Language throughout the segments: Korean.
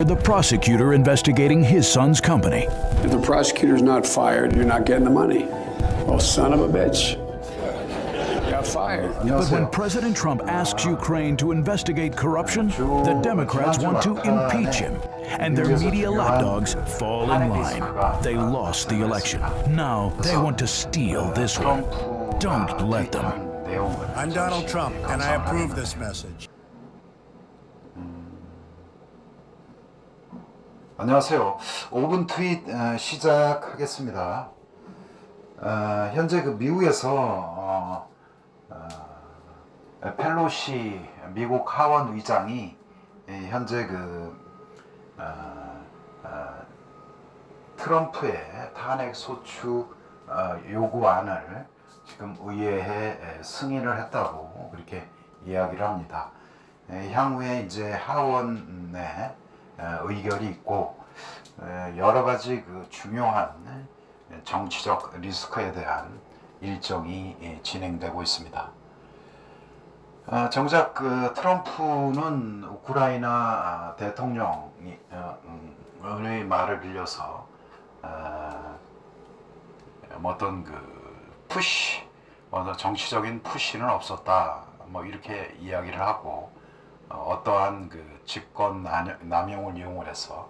The prosecutor investigating his son's company. If the prosecutor's not fired, you're not getting the money. Oh, son of a bitch. Got fired. But when President Trump asks Ukraine to investigate corruption, the Democrats want to impeach him. And their media lapdogs fall in line. They lost the election. Now they want to steal this one. Don't let them. I'm Donald Trump, and I approve this message. 안녕하세요. 5분 트윗 시작하겠습니다. 현재 그 미국에서 펠로시 미국 하원 의장이 현재 트럼프의 탄핵 소추 요구안을 지금 의회에 승인을 했다고 그렇게 이야기를 합니다. 향후에 이제 하원 내 의결이 있고 여러 가지 그 중요한 정치적 리스크에 대한 일정이 진행되고 있습니다. 정작 그 트럼프는 우크라이나 대통령의 말을 빌려서 어떤 그 푸시, 어떤 정치적인 푸시는 없었다, 뭐 이렇게 이야기를 하고 어떠한 그 직권 남용을 이용을 해서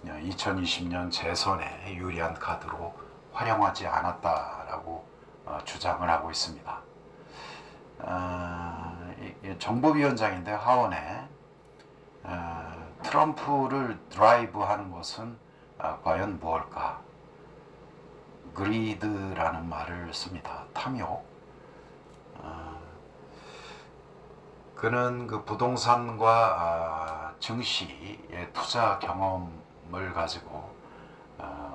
2020년 재선에 유리한 카드로 활용하지 않았다라고 주장을 하고 있습니다. 정보위원장인데 하원에 트럼프를 드라이브하는 것은 과연 무엇일까? 그리드라는 말을 씁니다. 탐욕. 그는 그 부동산과 증시의 투자 경험을 가지고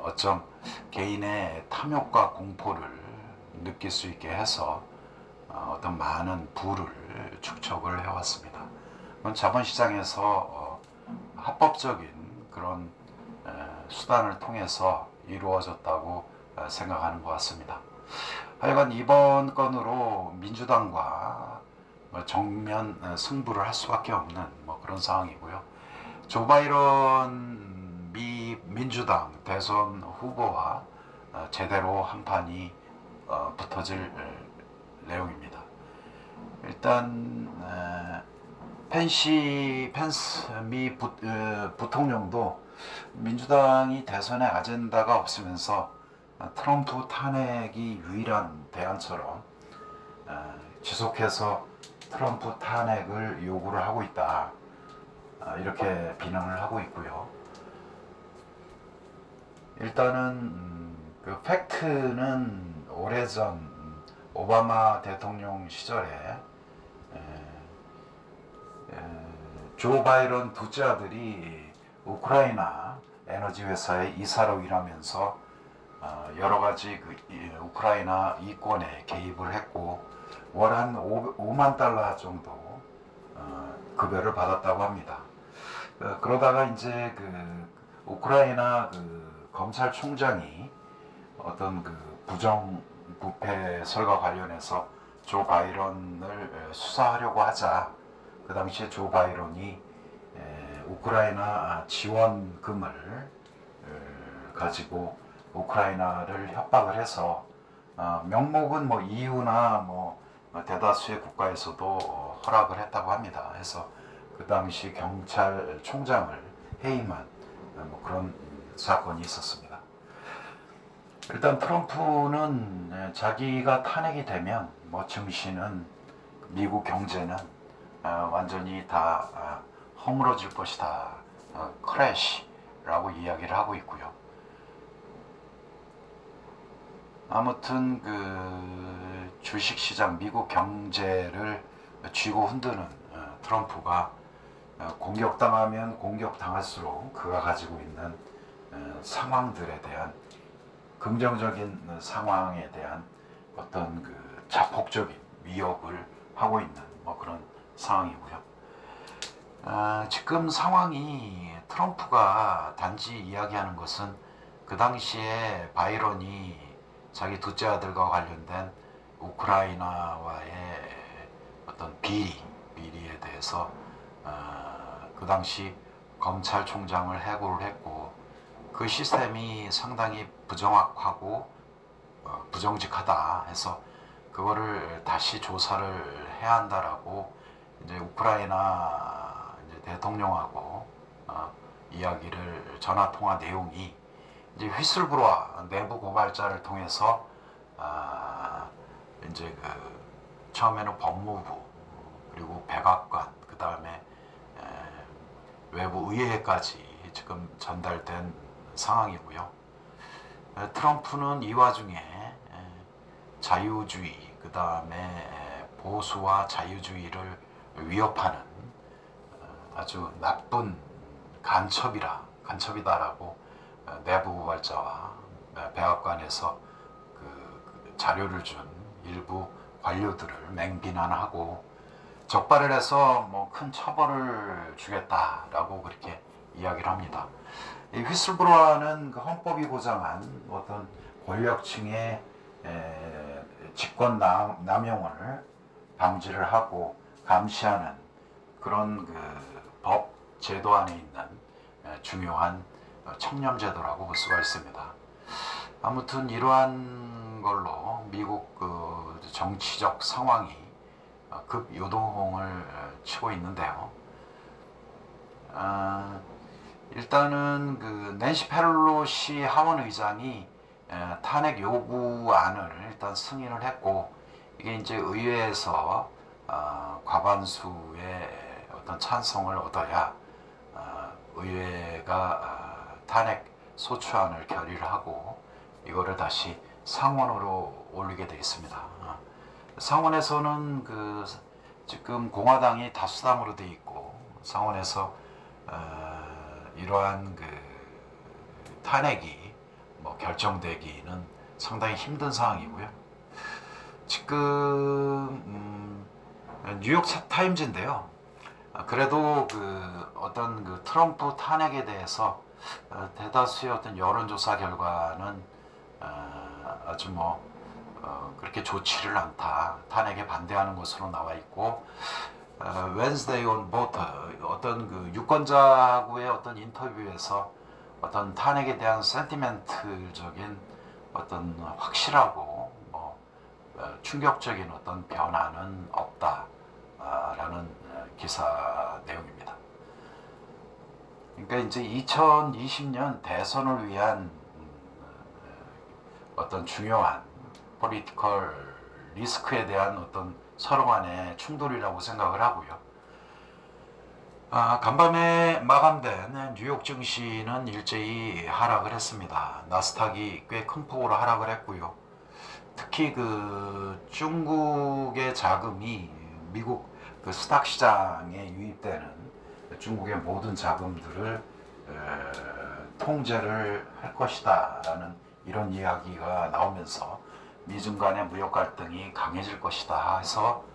어쩜 개인의 탐욕과 공포를 느낄 수 있게 해서 어떤 많은 부를 축적을 해왔습니다. 그건 자본시장에서 합법적인 그런 수단을 통해서 이루어졌다고 생각하는 것 같습니다. 하여간 이번 건으로 민주당과 정면 승부를 할 수밖에 없는 그런 상황이고요. 조 바이든 민주당 대선 후보와 제대로 한판이 붙어질 내용입니다. 일단 펜스 미 부통령도 민주당이 대선에 아젠다가 없으면서 트럼프 탄핵이 유일한 대안처럼 지속해서 트럼프 탄핵을 요구를 하고 있다, 이렇게 비난을 하고 있고요. 일단은 그 팩트는 오래전 오바마 대통령 시절에 조 바이든 둘째 아들이 우크라이나 에너지 회사에 이사로 일하면서 여러 가지 그 우크라이나 이권에 개입을 했고 월 한 5만 달러 정도 급여를 받았다고 합니다. 그러다가 이제 그 우크라이나 그 검찰총장이 어떤 그 부정부패 설과 관련해서 조 바이든을 수사하려고 하자, 그 당시에 조 바이든이 우크라이나 지원금을 가지고 우크라이나를 협박을 해서 명목은 뭐 EU나 대다수의 국가에서도 허락을 했다고 합니다. 해서 그 당시 경찰총장을 해임한 그런 사건이 있었습니다. 일단 트럼프는 자기가 탄핵이 되면 증시는, 미국 경제는 완전히 다 허물어질 것이다, 크래시라고 이야기를 하고 있고요. 아무튼 그 주식시장, 미국 경제를 쥐고 흔드는 트럼프가 공격당하면 공격당할수록 그가 가지고 있는 상황들에 대한, 긍정적인 상황에 대한 어떤 그 자폭적인 위협을 하고 있는 그런 상황이고요. 지금 상황이 트럼프가 단지 이야기하는 것은 그 당시에 바이든이 자기 둘째 아들과 관련된 우크라이나와의 어떤 비리에 대해서 그 당시 검찰총장을 해고를 했고 그 시스템이 상당히 부정확하고 부정직하다 해서 그거를 다시 조사를 해야 한다라고 이제 우크라이나 이제 대통령하고 이야기를 전화 통화 내용이 이제 휘슬브로와 내부 고발자를 통해서 이제 처음에는 법무부 그리고 백악관 그 다음에 외부 의회까지 지금 전달된 상황이고요. 트럼프는 이 와중에 자유주의 그 다음에 보수와 자유주의를 위협하는 아주 나쁜 간첩이다라고 내부 고발자와 백악관에서 그 자료를 준 일부 관료들을 맹비난하고 적발을 해서 뭐 큰 처벌을 주겠다라고 그렇게 이야기를 합니다. 이 휘슬브로어는 그 헌법이 보장한 어떤 권력층의 직권 남용을 방지를 하고 감시하는 그런 그 법 제도 안에 있는 중요한 청렴제도라고 볼 수가 있습니다. 아무튼 이러한 걸로 미국 그 정치적 상황이 급요동을 치고 있는데요. 일단은 그 낸시 펠로시 하원 의장이 탄핵 요구안을 일단 승인을 했고 이게 이제 의회에서 과반수의 어떤 찬성을 얻어야 의회가 탄핵 소추안을 결의를 하고 이거를 다시 상원으로 올리게 되어 있습니다. 상원에서는 그 지금 공화당이 다수당으로 되어 있고 상원에서 이러한 그 탄핵이 뭐 결정되기는 상당히 힘든 상황이고요. 지금 뉴욕 타임즈인데요. 그래도 그 어떤 그 트럼프 탄핵에 대해서 대다수의 어떤 여론조사 결과는 아주 뭐 그렇게 좋지를 않다. 탄핵에 반대하는 것으로 나와 있고 Wednesday on Voter 어떤 그 유권자하고의 어떤 인터뷰에서 어떤 탄핵에 대한 센티멘트적인 어떤 확실하고 뭐 충격적인 어떤 변화는 없다라는 기사 내용입니다. 그러니까 이제 2020년 대선을 위한 어떤 중요한 포리티컬 리스크에 대한 어떤 서로 간의 충돌이라고 생각을 하고요. 간밤에 마감된 뉴욕 증시는 일제히 하락을 했습니다. 나스닥이 꽤 큰 폭으로 하락을 했고요. 특히 그 중국의 자금이 미국 그 스탁 시장에 유입되는 중국의 모든 자금들을 통제를 할 것이다라는 이런 이야기가 나오면서 미중 간의 무역 갈등이 강해질 것이다 해서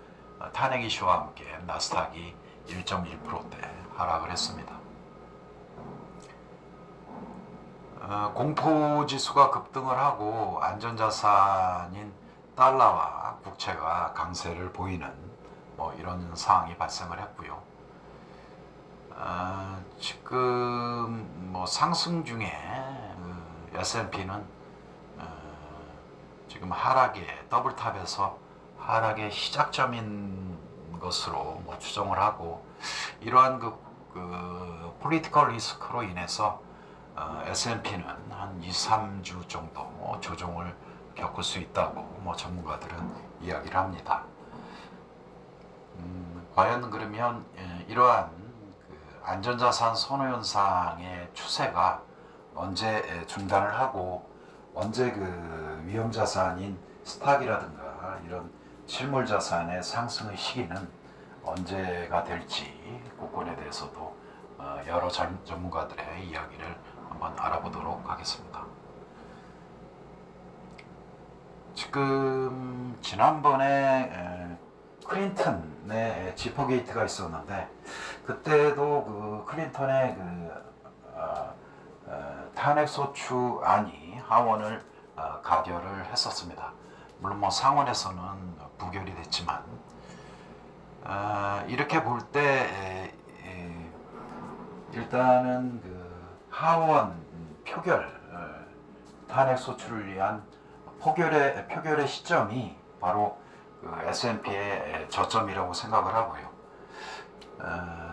탄핵 이슈와 함께 나스닥이 1.1%대 하락을 했습니다. 공포지수가 급등을 하고 안전자산인 달러와 국채가 강세를 보이는 뭐 이런 상황이 발생을 했고요. 지금 뭐 상승 중에 S&P는 지금 하락의 더블탑에서 하락의 시작점인 것으로 뭐 추정을 하고 이러한 그 폴리티컬 리스크로 인해서 S&P는 한 2-3주 정도 뭐 조정을 겪을 수 있다고 뭐 전문가들은 이야기를 합니다. 과연 그러면 이러한 그 안전자산 선호 현상의 추세가 언제 중단을 하고 언제 그 위험자산인 스탁이라든가 이런 실물자산의 상승의 시기는 언제가 될지 그건에 대해서도 여러 전문가들의 이야기를 한번 알아보도록 하겠습니다. 지금 지난번에 클린턴의 지퍼게이트가 있었는데 그때도 그 클린턴의 탄핵소추안이 하원을 가결을 했었습니다. 물론 뭐 상원에서는 부결이 됐지만 이렇게 볼 때 일단은 그 하원 표결 탄핵 소추를 위한 표결의 시점이 바로 그 S&P의 저점이라고 생각을 하고요.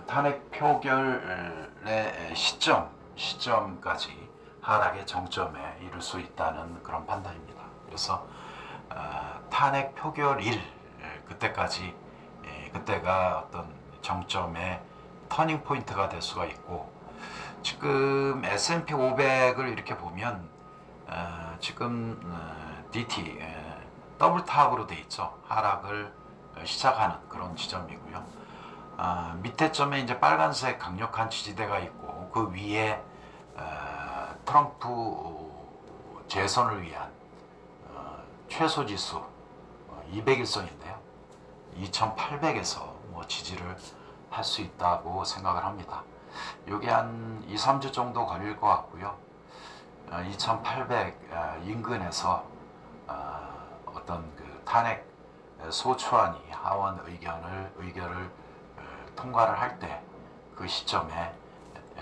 탄핵 표결의 시점까지 하락의 정점에 이를 수 있다는 그런 판단입니다. 그래서 탄핵 표결일 그때까지 그때가 어떤 정점의 터닝 포인트가 될 수가 있고, 지금 S&P 500을 이렇게 보면 지금 DT 더블탑으로 돼 있죠. 하락을 시작하는 그런 지점이고요. 밑에 점에 이제 빨간색 강력한 지지대가 있고, 그 위에 트럼프 재선을 위한 최소 지수 200일선인데요. 2800에서 뭐 지지를 할 수 있다고 생각을 합니다. 이게 한 2-3주 정도 걸릴 것 같고요. 2800 인근에서 어떤 그 탄핵 소추안이 하원 의결을 통과를 할 때 그 시점에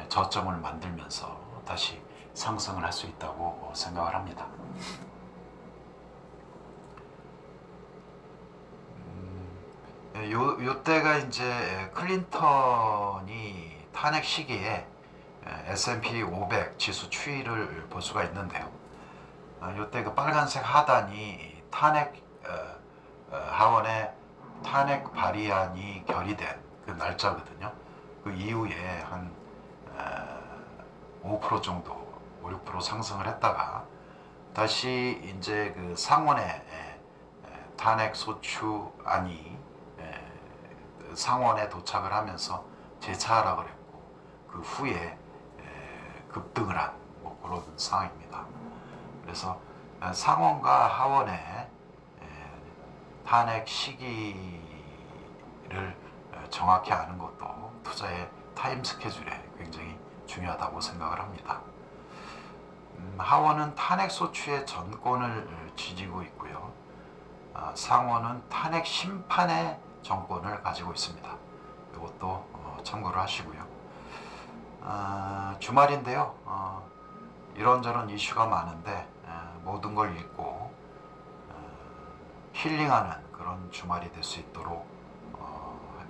저점을 만들면서 다시 상승을 할 수 있다고 생각을 합니다. 요때가 이제 클린턴이 탄핵 시기에 S&P 500 지수 추이를 볼 수가 있는데요. 요때 그 빨간색 하단이 하원의 탄핵 발의안이 결의된 그 날짜거든요. 그 이후에 한 5% 정도, 5-6% 상승을 했다가 다시 이제 그 상원의 탄핵 소추안이 상원에 도착을 하면서 재차하락을 했고, 그 후에 급등을 한 뭐 그런 상황입니다. 그래서 상원과 하원의 탄핵 시기를 정확히 아는 것도 투자의 타임 스케줄에 굉장히 중요하다고 생각을 합니다. 하원은 탄핵 소추의 전권을 지지고 있고요. 상원은 탄핵 심판의 정권을 가지고 있습니다. 이것도 참고를 하시고요. 주말인데요. 이런저런 이슈가 많은데 모든 걸 읽고 힐링하는 그런 주말이 될 수 있도록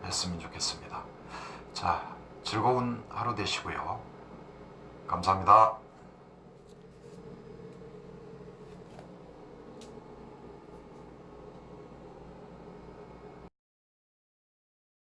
했으면 좋겠습니다. 자, 즐거운 하루 되시고요. 감사합니다.